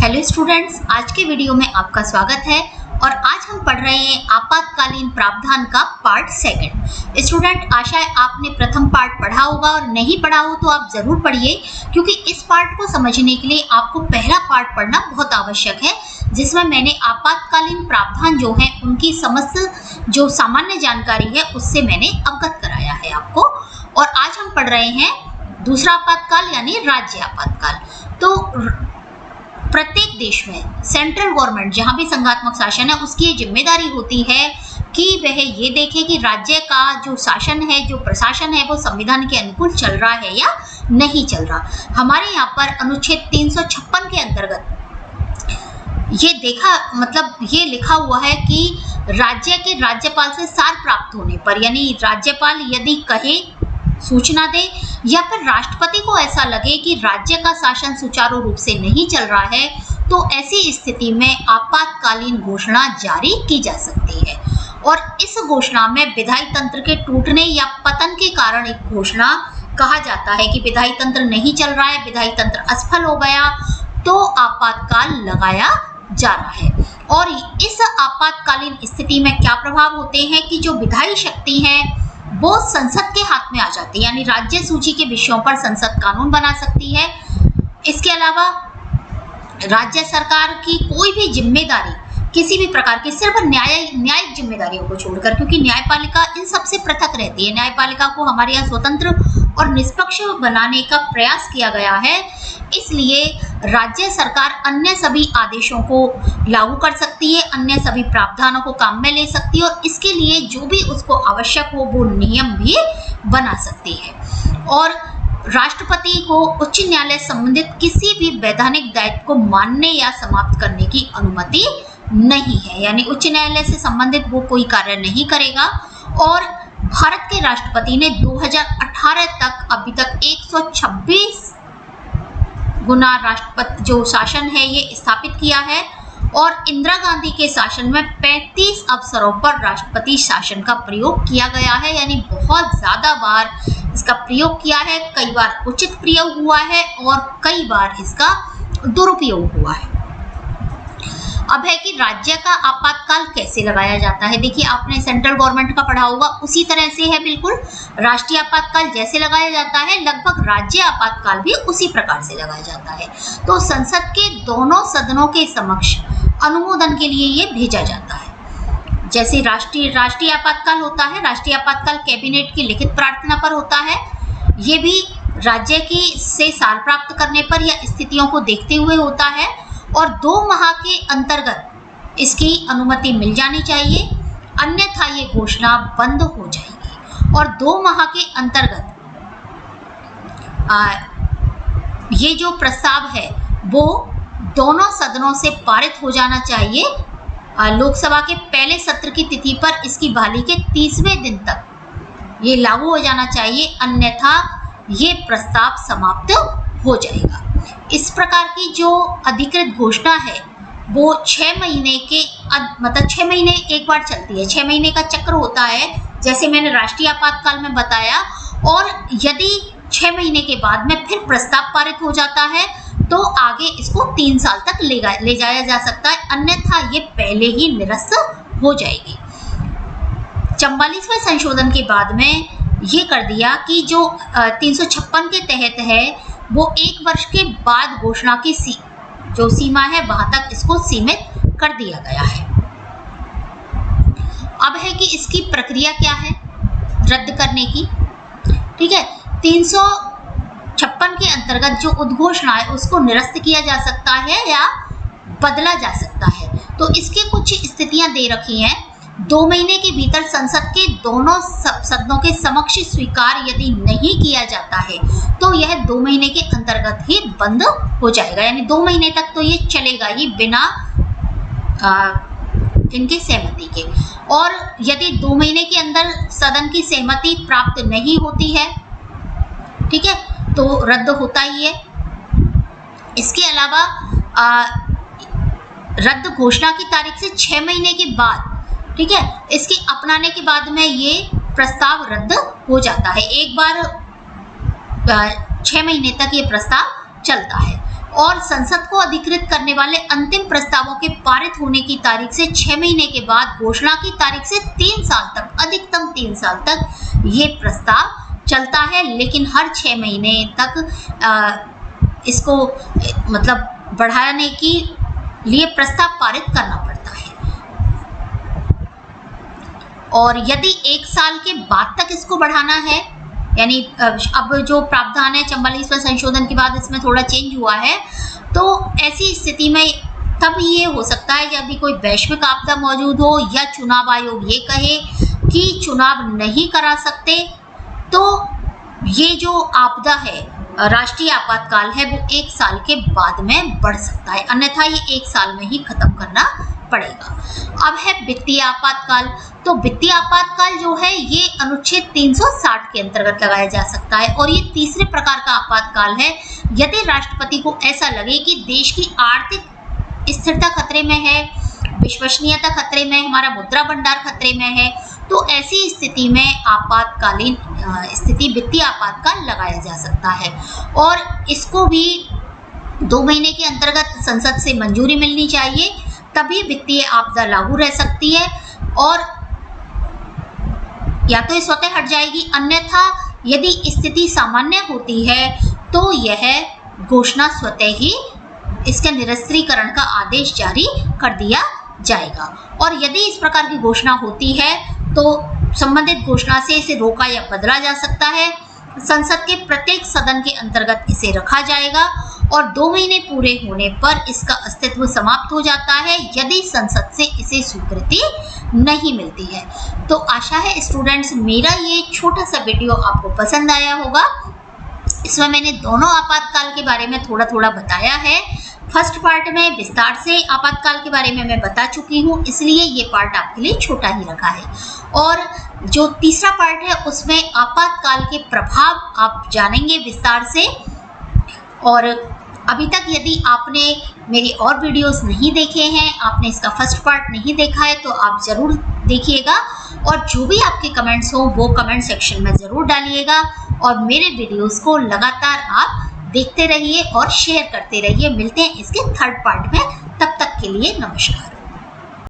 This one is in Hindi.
हेलो स्टूडेंट्स, आज के वीडियो में आपका स्वागत है और आज हम पढ़ रहे हैं आपातकालीन प्रावधान का पार्ट सेकंड। स्टूडेंट, आशा है आपने प्रथम पार्ट पढ़ा होगा और नहीं पढ़ा हो तो आप जरूर पढ़िए, क्योंकि इस पार्ट को समझने के लिए आपको पहला पार्ट पढ़ना बहुत आवश्यक है, जिसमें मैंने आपातकालीन प्रावधान जो है उनकी समस्त जो सामान्य जानकारी है उससे मैंने अवगत कराया है आपको। और आज हम पढ़ रहे हैं दूसरा आपातकाल यानी राज्य आपातकाल। तो प्रत्येक देश में सेंट्रल गवर्नमेंट, जहां भी संघात्मक शासन है, उसकी ये जिम्मेदारी होती है कि वह ये देखे कि राज्य का जो शासन है, जो प्रशासन है, वो संविधान के अनुकूल चल रहा है या नहीं चल रहा। हमारे यहाँ पर अनुच्छेद 356 के अंतर्गत ये लिखा हुआ है कि राज्य के राज्यपाल से सार प्राप्त होने पर, यानी राज्यपाल यदि कहे, सूचना दे, या फिर राष्ट्रपति को ऐसा लगे कि राज्य का शासन सुचारू रूप से नहीं चल रहा है, तो ऐसी स्थिति में आपातकालीन घोषणा जारी की जा सकती है। और इस घोषणा में विधायी तंत्र के टूटने या पतन के कारण एक घोषणा कहा जाता है कि विधायी तंत्र नहीं चल रहा है, विधायी तंत्र असफल हो गया, तो आपातकाल लगाया जा रहा है। और इस आपातकालीन स्थिति में क्या प्रभाव होते हैं कि जो विधायी शक्ति है वो संसद के हाथ में आ जाती है, यानी राज्य सूची के विषयों पर संसद कानून बना सकती है। इसके अलावा राज्य सरकार की कोई भी जिम्मेदारी किसी भी प्रकार की, सिर्फ न्यायिक जिम्मेदारियों को छोड़कर, क्योंकि न्यायपालिका इन सबसे पृथक रहती है, न्यायपालिका को हमारे यहाँ स्वतंत्र और निष्पक्ष बनाने का प्रयास किया गया है, इसलिए राज्य सरकार अन्य सभी आदेशों को लागू कर सकती है, अन्य सभी प्रावधानों को काम में ले सकती है, और इसके लिए जो भी उसको आवश्यक हो वो नियम भी बना सकती है। और राष्ट्रपति को उच्च न्यायालय संबंधित किसी भी वैधानिक दायित्व को मानने या समाप्त करने की अनुमति नहीं है, यानी उच्च न्यायालय से संबंधित वो कोई कार्य नहीं करेगा। और भारत के राष्ट्रपति ने 2018 तक अभी तक 126 गुना राष्ट्रपति जो शासन है ये स्थापित किया है, और इंदिरा गांधी के शासन में 35 अवसरों पर राष्ट्रपति शासन का प्रयोग किया गया है, यानी बहुत ज्यादा बार इसका प्रयोग किया है। कई बार उचित प्रयोग हुआ है और कई बार इसका दुरुपयोग हुआ है। अब है कि राज्य का आपातकाल कैसे लगाया जाता है। देखिए, आपने सेंट्रल गवर्नमेंट का पढ़ा होगा, उसी तरह से है बिल्कुल। राष्ट्रीय आपातकाल जैसे लगाया जाता है, लगभग राज्य आपातकाल भी उसी प्रकार से लगाया जाता है। तो संसद के दोनों सदनों के समक्ष अनुमोदन के लिए ये भेजा जाता है। जैसे राष्ट्रीय आपातकाल होता है, राष्ट्रीय आपातकाल कैबिनेट की लिखित प्रार्थना पर होता है। ये भी राज्य की से सार प्राप्त करने पर या स्थितियों को देखते हुए होता है, और 2 माह के अंतर्गत इसकी अनुमति मिल जानी चाहिए, अन्यथा ये घोषणा बंद हो जाएगी। और 2 माह के अंतर्गत ये जो प्रस्ताव है वो दोनों सदनों से पारित हो जाना चाहिए। लोकसभा के पहले सत्र की तिथि पर इसकी बहाली के 30वें दिन तक ये लागू हो जाना चाहिए, अन्यथा ये प्रस्ताव समाप्त हो जाएगा। इस प्रकार की जो अधिकृत घोषणा है वो 6 महीने के 6 महीने एक बार चलती है, 6 महीने का चक्र होता है, जैसे मैंने राष्ट्रीय आपातकाल में बताया। और यदि 6 महीने के बाद में फिर प्रस्ताव पारित हो जाता है तो आगे इसको 3 साल तक ले जाया जा सकता है, अन्यथा ये पहले ही निरस्त हो जाएगी। 44वें संशोधन के बाद में ये कर दिया कि जो 356 के तहत है वो 1 वर्ष के बाद घोषणा की जो सीमा है वहां तक इसको सीमित कर दिया गया है। अब है कि इसकी प्रक्रिया क्या है रद्द करने की। ठीक है, 356 के अंतर्गत जो उद्घोषणा है उसको निरस्त किया जा सकता है या बदला जा सकता है। तो इसके कुछ स्थितियां दे रखी हैं। 2 महीने के भीतर संसद के दोनों सदनों के समक्ष स्वीकार यदि नहीं किया जाता है तो यह 2 महीने के अंतर्गत ही बंद हो जाएगा, यानी 2 महीने तक तो ये चलेगा ही बिना इनकी सहमति के। और यदि 2 महीने के अंदर सदन की सहमति प्राप्त नहीं होती है, ठीक है, तो रद्द होता ही है। इसके अलावा रद्द घोषणा की तारीख से 6 महीने के बाद, ठीक है, इसके अपनाने के बाद में ये प्रस्ताव रद्द हो जाता है। एक बार 6 महीने तक ये प्रस्ताव चलता है। और संसद को अधिकृत करने वाले अंतिम प्रस्तावों के पारित होने की तारीख से 6 महीने के बाद घोषणा की तारीख से 3 साल तक, अधिकतम 3 साल तक ये प्रस्ताव चलता है। लेकिन हर 6 महीने तक इसको मतलब बढ़ाने के लिए प्रस्ताव पारित करना पड़ता है। और यदि 1 साल के बाद तक इसको बढ़ाना है, यानी अब जो प्रावधान है 44वें संशोधन के बाद इसमें थोड़ा चेंज हुआ है, तो ऐसी स्थिति में तब ये हो सकता है जब भी कोई वैश्विक आपदा मौजूद हो या चुनाव आयोग ये कहे कि चुनाव नहीं करा सकते, तो ये जो आपदा है राष्ट्रीय आपातकाल है वो 1 साल के बाद में बढ़ सकता है, अन्यथा ये 1 साल में ही खत्म करना पड़ेगा। अब है वित्तीय आपातकाल। तो वित्तीय आपातकाल जो है ये अनुच्छेद 360 के अंतर्गत लगाया जा सकता है और ये तीसरे प्रकार का आपातकाल है। यदि राष्ट्रपति को ऐसा लगे कि देश की आर्थिक स्थिरता खतरे में है, विश्वसनीयता खतरे में, हमारा मुद्रा भंडार खतरे में है, तो ऐसी स्थिति में आपातकालीन स्थिति वित्तीय आपातकाल लगाया जा सकता है और इसको भी 2 महीने के अंतर्गत संसद से मंजूरी मिलनी चाहिए, तभी वित्तीय आपदा लागू रह सकती है और या तो ये स्वतः हट जाएगी, अन्यथा यदि स्थिति सामान्य होती है तो यह घोषणा स्वतः ही इसके निरस्त्रीकरण का आदेश जारी कर दिया जाएगा। और यदि इस प्रकार की घोषणा होती है तो संबंधित घोषणा से इसे रोका या बदला जा सकता है। संसद के प्रत्येक सदन के अंतर्गत इसे रखा जाएगा और 2 महीने पूरे होने पर इसका अस्तित्व समाप्त हो जाता है यदि संसद से इसे स्वीकृति नहीं मिलती है। तो आशा है स्टूडेंट्स मेरा ये छोटा सा वीडियो आपको पसंद आया होगा। इसमें मैंने दोनों आपातकाल के बारे में थोड़ा थोड़ा बताया है। फर्स्ट पार्ट में विस्तार से आपातकाल के बारे में मैं बता चुकी हूँ, इसलिए ये पार्ट आपके लिए छोटा ही रखा है। और जो तीसरा पार्ट है उसमें आपातकाल के प्रभाव आप जानेंगे विस्तार से। और अभी तक यदि आपने मेरी और वीडियोस नहीं देखे हैं, आपने इसका फर्स्ट पार्ट नहीं देखा है, तो आप ज़रूर देखिएगा और जो भी आपके कमेंट्स हों वो कमेंट सेक्शन में ज़रूर डालिएगा और मेरे वीडियोस को लगातार आप देखते रहिए और शेयर करते रहिए। मिलते हैं इसके थर्ड पार्ट में, तब तक के लिए नमस्कार।